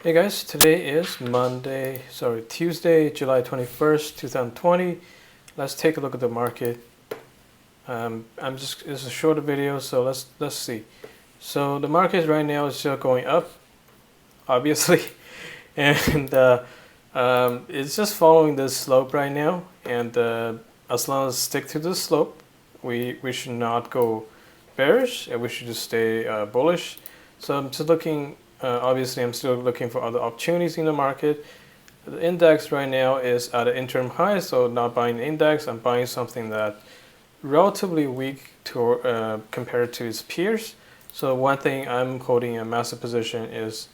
Hey guys, today is Tuesday, July 21st, 2020. Let's take a look at the market. It's a shorter video, so let's see. So the market right now is still going up, obviously, and it's just following this slope right now. And as long as stick to the slope, we should not go bearish, and we should just stay bullish. So I'm just looking. Obviously, I'm still looking for other opportunities in the market. The index right now is at an interim high, so not buying the index. I'm buying something that relatively weak to compared to its peers. So one thing I'm holding a massive position is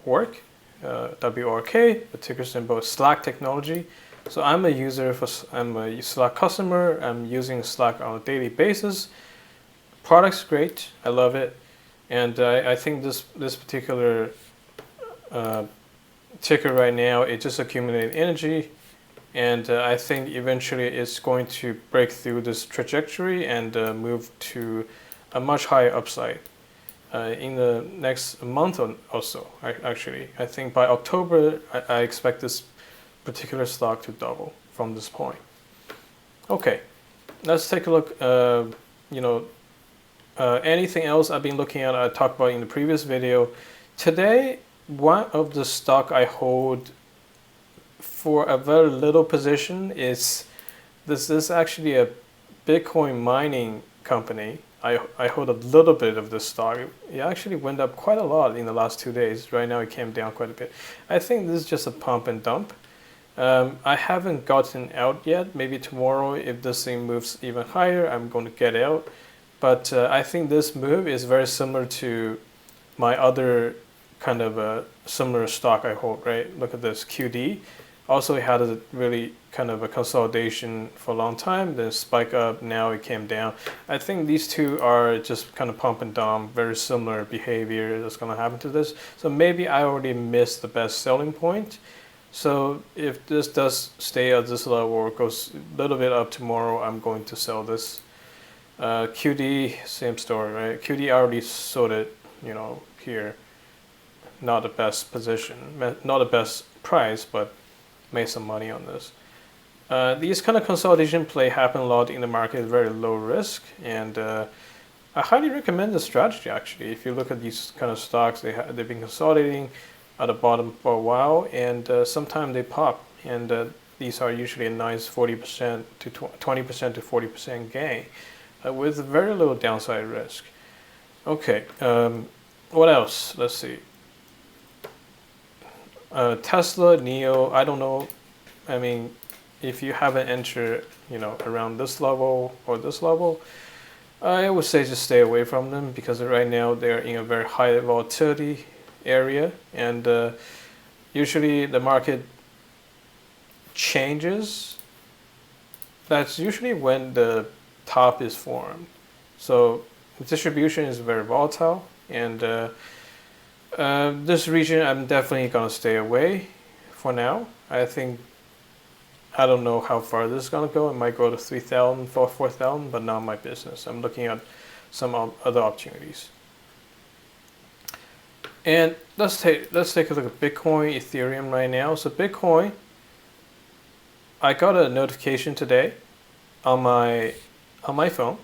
WORK, WRK, the ticker symbol Slack Technology. So I'm a Slack customer. I'm using Slack on a daily basis. Product's great. I love it. And I think this particular ticker right now, it just accumulated energy, and I think eventually it's going to break through this trajectory and move to a much higher upside in the next month or so. I think by October, I expect this particular stock to double from this point. Okay, let's take a look. Anything else I've been looking at, I talked about in the previous video. Today, one of the stock I hold for a very little position is this is actually a Bitcoin mining company. I hold a little bit of this stock. It actually went up quite a lot in the last 2 days. Right now it came down quite a bit. I think this is just a pump and dump. I haven't gotten out yet. Maybe tomorrow, if this thing moves even higher, I'm going to get out. But I think this move is very similar to my other kind of similar stock I hold, right? Look at this, QD. Also, it had a really kind of a consolidation for a long time, then spike up, now it came down. I think these two are just kind of pump and dump, very similar behavior that's going to happen to this. So maybe I already missed the best selling point. So if this does stay at this level or goes a little bit up tomorrow, I'm going to sell this. QD, same story, right? QD already sold it, here. Not the best position, not the best price, but made some money on this. These kind of consolidation play happen a lot in the market, very low risk, and I highly recommend the strategy actually. If you look at these kind of stocks, they've been consolidating at the bottom for a while, and sometimes they pop, and these are usually a nice 40% to 20% to 40% gain. With very little downside risk. Okay, what else? Let's see. Tesla, NIO, I don't know. I mean, if you haven't entered, around this level or this level, I would say just stay away from them because right now they're in a very high volatility area, and usually the market changes. That's usually when the top is formed. So the distribution is very volatile, and this region I'm definitely gonna stay away for now. I don't know how far this is gonna go. It might go to 3,000, 4,000, but not my business. I'm looking at some other opportunities. And let's take a look at Bitcoin, Ethereum right now. So Bitcoin, I got a notification today on my phone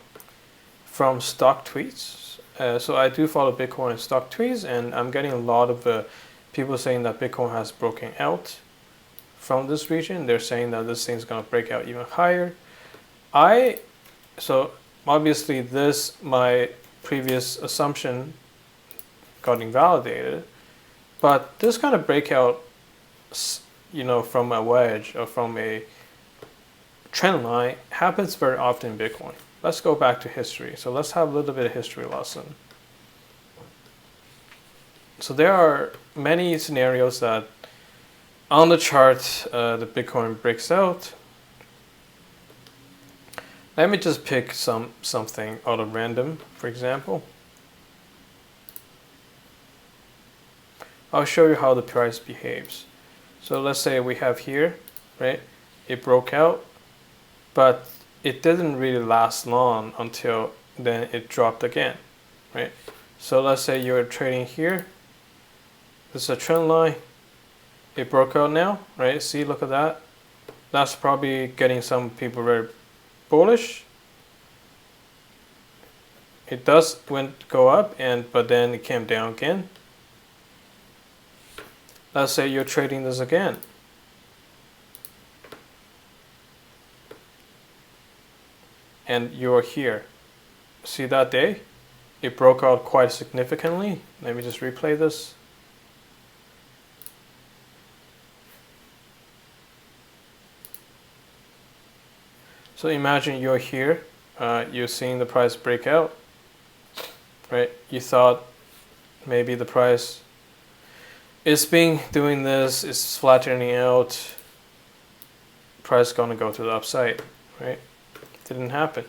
from Stock Tweets. So I do follow Bitcoin and Stock Tweets, and I'm getting a lot of people saying that Bitcoin has broken out from this region. They're saying that this thing's going to break out even higher. So obviously my previous assumption got invalidated, but this kind of breakout, from a wedge or from a trend line happens very often in Bitcoin. Let's go back to history. So let's have a little bit of history lesson. So there are many scenarios that on the chart, the Bitcoin breaks out. Let me just pick something out of random, for example. I'll show you how the price behaves. So let's say we have here, right? It broke out, but it didn't really last long until then it dropped again, right? So let's say you're trading here. This is a trend line. it broke out now, right? See, look at that. That's probably getting some people very bullish. It does go up, but then it came down again. Let's say you're trading this again. And you're here. See that day? It broke out quite significantly. Let me just replay this. So imagine you're here, you're seeing the price break out, right? You thought maybe the price is doing this, is flattening out, price gonna go to the upside, right? Didn't happen.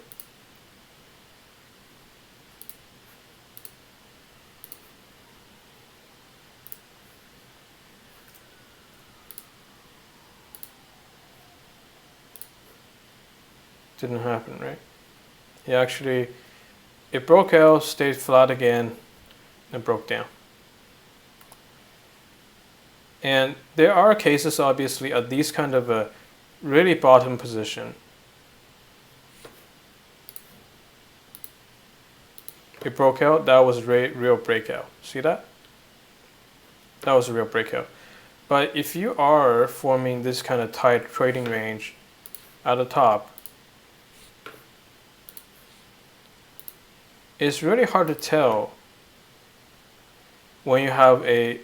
Didn't happen, right? It broke out, stayed flat again, and broke down. And there are cases, obviously, at these kind of a really bottom position. It broke out, that was real breakout. See that? That was a real breakout. But if you are forming this kind of tight trading range at the top, it's really hard to tell when you have a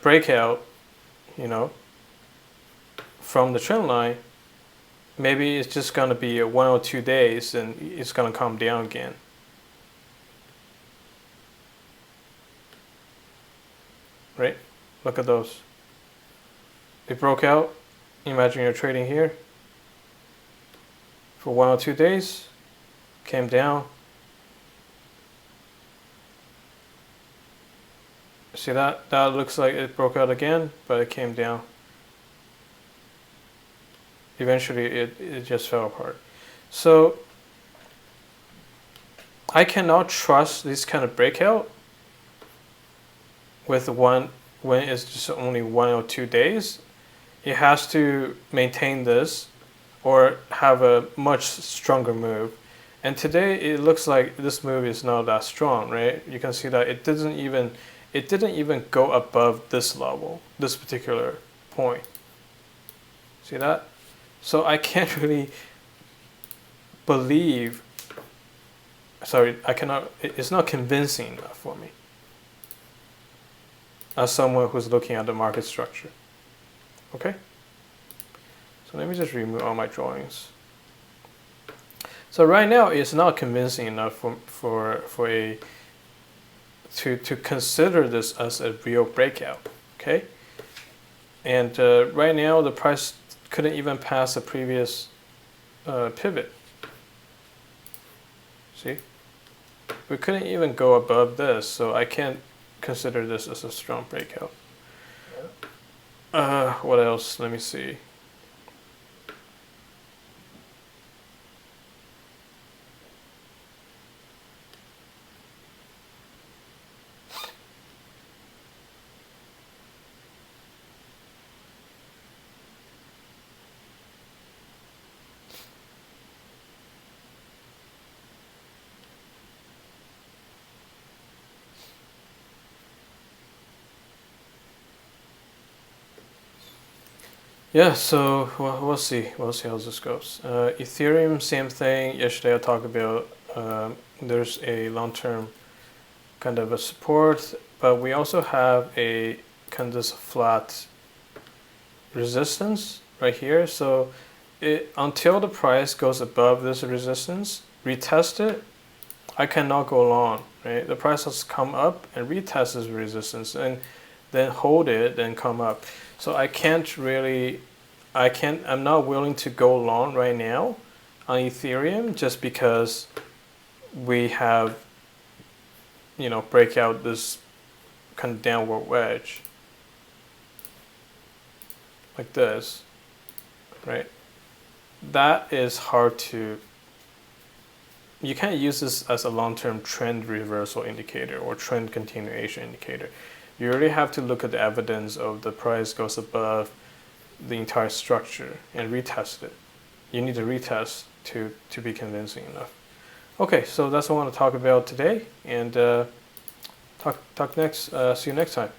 breakout, from the trend line. Maybe it's just going to be 1 or 2 days and it's going to come down again. Right? Look at those. It broke out. Imagine you're trading here for 1 or 2 days, came down. See that? That looks like it broke out again, but it came down. Eventually it just fell apart. So I cannot trust this kind of breakout with when it's just only 1 or 2 days. It has to maintain this or have a much stronger move. And today it looks like this move is not that strong, right? You can see that it didn't even go above this level, this particular point. See that? So I can't really believe, it's not convincing enough for me as someone who's looking at the market structure. Okay? So let me just remove all my drawings. So right now it's not convincing enough to consider this as a real breakout, okay? And right now the price couldn't even pass a previous pivot. See? We couldn't even go above this, so I can't consider this as a strong breakout. What else? Let me see. Yeah, so we'll see. We'll see how this goes. Ethereum, same thing. Yesterday I talked about there's a long-term kind of a support, but we also have a kind of this flat resistance right here. So until the price goes above this resistance, retest it, I cannot go long, right? The price has come up and retest this resistance and then hold it, then come up. So I'm not willing to go long right now on Ethereum just because we have, break out this kind of downward wedge like this, right? That is hard to, you can't use this as a long-term trend reversal indicator or trend continuation indicator You really have to look at the evidence of the price goes above the entire structure and retest it. You need to retest to be convincing enough. Okay, so that's what I want to talk about today, and see you next time.